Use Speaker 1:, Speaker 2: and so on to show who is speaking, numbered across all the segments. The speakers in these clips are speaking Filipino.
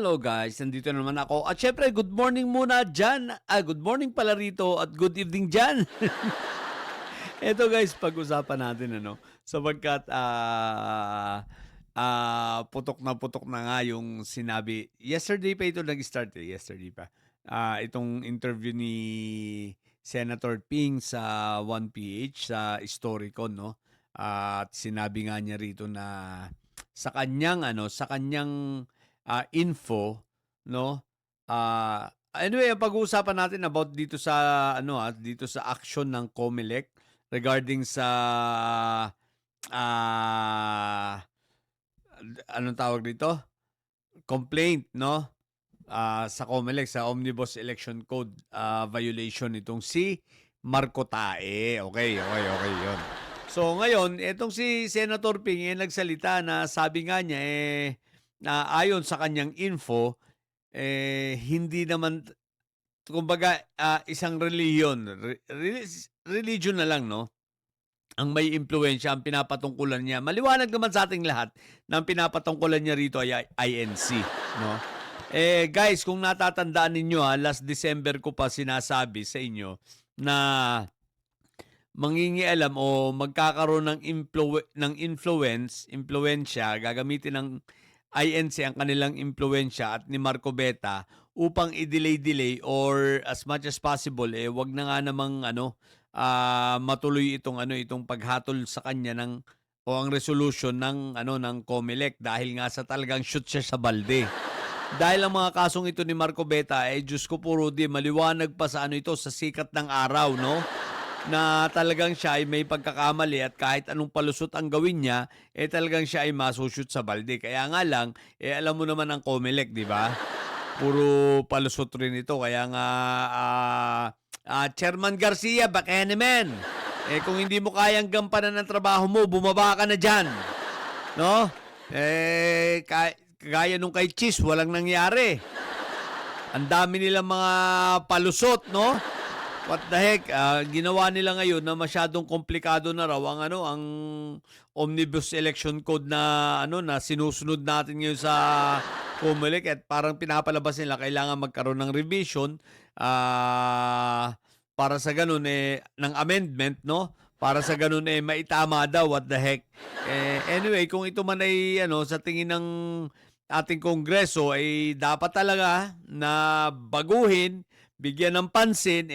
Speaker 1: Hello guys, nandito naman ako. At syempre, good morning muna dyan. Good morning pala rito at good evening dyan. Eto guys, pag-usapan natin sapagkat putok na nga yung sinabi. Yesterday pa ito nag-start yesterday pa. Itong interview ni Senator Ping sa 1PH sa Historicon, no? At sinabi nga niya rito na sa kanyang info, no? Anyway, pag-uusapan natin about dito sa dito sa action ng COMELEC regarding sa ah anong tawag dito? Complaint, no? Sa COMELEC sa Omnibus Election Code violation itong si Marco Tae. Okay, 'yon. So ngayon, etong si Senator Ping nagsalita na sabi nga niya na ayon sa kanyang info hindi naman kumbaga isang religion na lang, no? Ang may impluwensya ang pinapatungkulan niya. Maliwanag naman sa ating lahat na ang pinapatungkulan niya rito ay INC, no? Guys, kung natatandaan ninyo last December ko pa sinasabi sa inyo na mangingialam o magkakaroon ng impluwensya, gagamitin ng INC ang kanilang impluwensya at ni Marco Beta upang i-delay or as much as possible wag na nga namang matuloy itong paghatol sa kanya o ang resolution ng COMELEC dahil nga sa talagang shoot siya sa balde. Dahil ang mga kasong ito ni Marco Beta Diyos ko po Rudy, maliwanag pa sa ito sa sikat ng araw, no? Na talagang siya ay may pagkakamali at kahit anong palusot ang gawin niya, talagang siya ay masushoot sa balde. Kaya nga lang, alam mo naman ang COMELEC, di ba? Puro palusot rin ito. Kaya nga, Chairman Garcia, baka naman. Kung hindi mo kayang gampanan ng trabaho mo, bumaba ka na dyan. No? Kagaya nung kay Cheese, walang nangyari. Ang dami nilang mga palusot, no? What the heck? Ginawa nila ngayon na masyadong komplikado na raw ang Omnibus Election Code na na sinusunod natin ngayon sa COMELEC at parang pinapalabas nila kailangan magkaroon ng revision para sa ganun ng amendment, no? Para sa ganun maitama daw, what the heck. Anyway, kung ito man ay sa tingin ng ating Kongreso ay dapat talaga na baguhin, bigyan ng pansin,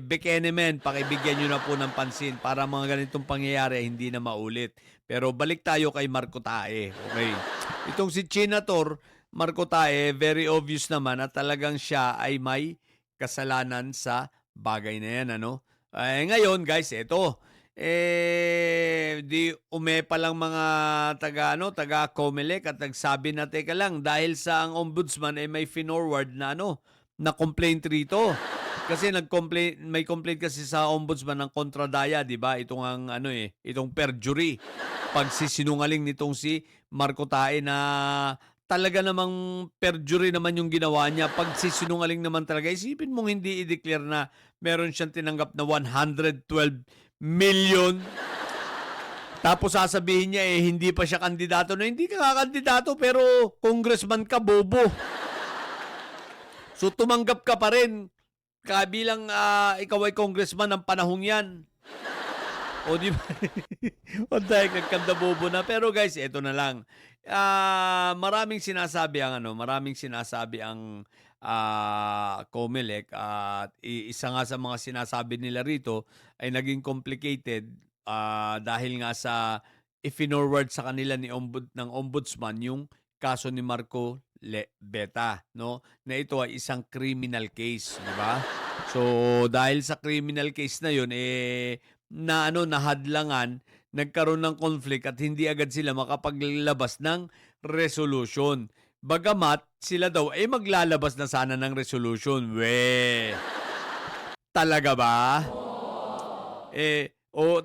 Speaker 1: bekenemen, pakibigyan nyo na po ng pansin para mga ganitong pangyayari hindi na maulit. Pero balik tayo kay Marco Tae. Okay. Itong si Senator Marco Tae, very obvious naman na talagang siya ay may kasalanan sa bagay na yan, ngayon, guys, ito. Di umepa lang mga taga COMELEC at nagsabi na teka lang dahil sa ang ombudsman may finorward na na complaint rito. Kasi may complaint kasi sa ombudsman ng kontradaya, 'di ba? Itong ang itong perjury. Pagsisinungaling nitong si Marco Tae na talaga namang perjury naman yung ginawa niya. Pagsisinungaling naman talaga. Isipin mong hindi i-declare na meron siyang tinanggap na 112 million. Tapos sasabihin niya hindi pa siya kandidato. No, hindi ka kandidato pero congressman ka, bobo. So tumanggap ka pa rin kabilang ikaw ay congressman ng panahong yan. O di ba? O dahil nagkanda bobo na. Pero guys, eto na lang. Maraming sinasabi ang COMELEC at isa nga sa mga sinasabi nila rito ay naging complicated dahil nga sa i-forward sa kanila ng ombudsman yung kaso ni Marco Beta, no? Na ito ay isang criminal case, di ba? So, dahil sa criminal case na yun, nahadlangan, nagkaroon ng conflict at hindi agad sila makapaglabas ng resolution. Bagamat sila daw maglalabas na sana ng resolution. Talaga ba?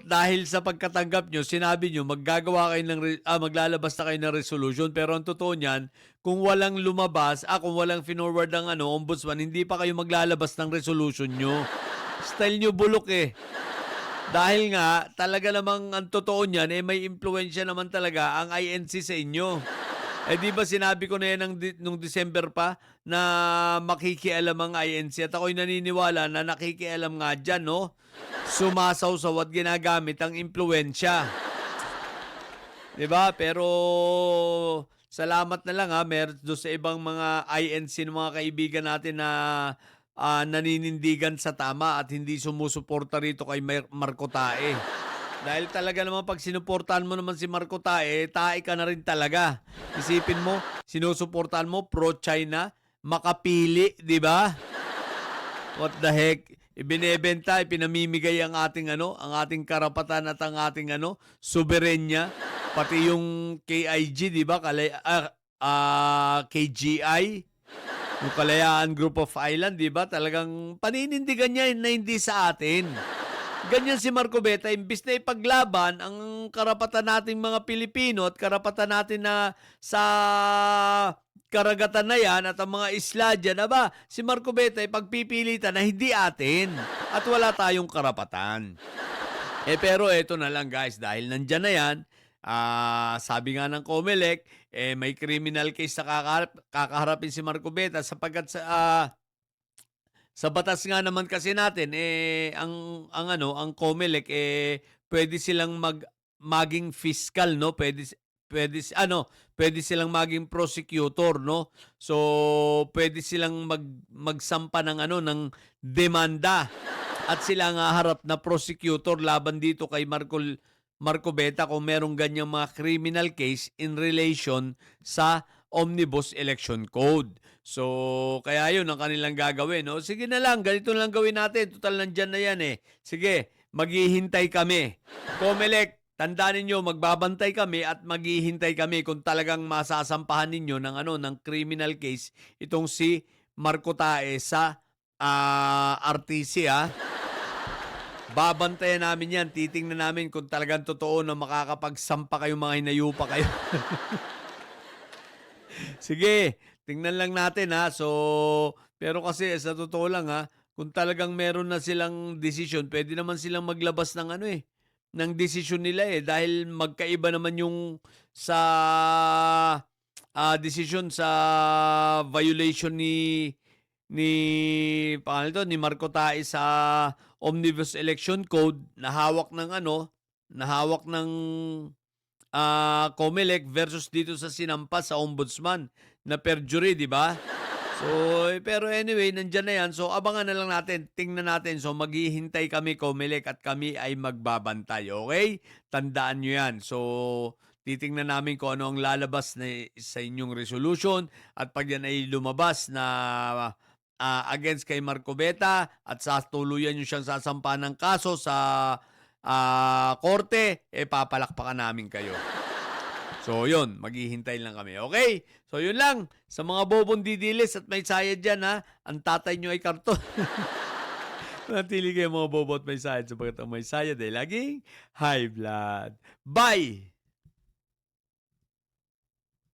Speaker 1: Dahil sa pagkatanggap nyo, sinabi nyo, maglalabas na kayo ng resolution. Pero ang totoo niyan, kung walang lumabas, kung walang finorward ng ombudsman, hindi pa kayo maglalabas ng resolution nyo. Style nyo bulok Dahil nga, talaga namang ang totoo niyan, may impluensya naman talaga ang INC sa inyo. Eh, 'di ba sinabi ko na 'yan nung December pa na makikialam ang INC at ako'y naniniwala na nakikialam nga diyan 'no. Sumasawsaw at ginagamit ang impluwensiya, 'di ba? Pero salamat na lang, do'n sa ibang mga INC ng mga kaibigan natin na, naninindigan sa tama at hindi sumusuporta rito kay Marco Tae. Dahil talaga naman 'pag sinuportahan mo naman si Marco Tae, tae ka na rin talaga. Isipin mo, sinusuportahan mo pro-China, makapili, 'di ba? What the heck? Ibinebenta, ipinamimigay ang ating ang ating karapatan at ang ating soberenya, pati yung KIG, 'di ba? KGI, yung Kalayaan Group of Island, 'di ba? Talagang paninindigan niya na hindi sa atin. Ganyan si Marcobeta, imbis na ipaglaban ang karapatan nating mga Pilipino at karapatan natin na sa karagatan na yan at ang mga isla dyan, si Marcobeta ipagpipilitan na hindi atin at wala tayong karapatan. Pero eto na lang guys, dahil nandyan na yan, sabi nga ng COMELEC, may criminal case na kakaharapin si Marcobeta sapagkat sa batas nga naman kasi natin ang COMELEC pwede silang maging fiscal 'no, pwede silang maging prosecutor 'no. So pwede silang magsampa ng ng demanda at sila ang haharap na prosecutor laban dito kay Marcobeta kung merong ganyang mga criminal case in relation sa Omnibus Election Code. So, kaya yun ang kanilang gagawin. No? Sige na lang, ganito lang gawin natin. Total nandyan na yan eh. Sige, maghihintay kami. COMELEC, tandaan ninyo, magbabantay kami at maghihintay kami kung talagang masasampahan ninyo ng criminal case itong si Marco Tae sa RTC. Babantayan namin yan. Titingnan namin kung talagang totoo na makakapagsampa kayo, mga hinayupa kayo. Sige, tingnan lang natin So, pero kasi sa totoo lang kung talagang meron na silang desisyon, pwede naman silang maglabas ng ng desisyon nila dahil magkaiba naman yung sa desisyon sa violation ni pangalan nito, ni Marco Tae sa Omnibus Election Code na hawak ng COMELEC versus dito sa sinampa sa ombudsman na perjury, di ba? So, pero anyway, nandyan na yan. So, abangan na lang natin. Tingnan natin. So, maghihintay kami, COMELEC, at kami ay magbabantay. Okay? Tandaan nyo yan. So, titingnan namin kung ano ang lalabas sa inyong resolution. At pag yan ay lumabas na against kay Marcobeta at sa tuluyan nyo siyang sasampa ng kaso sa korte, papalakpakan namin kayo. So, yun. Maghihintay lang kami. Okay? So, yun lang. Sa mga bobong didilis at may sayad dyan, ang tatay nyo ay karton. Natili kayo mga bobo at may sayad sapagkat ang may sayad ay laging high blood. Bye!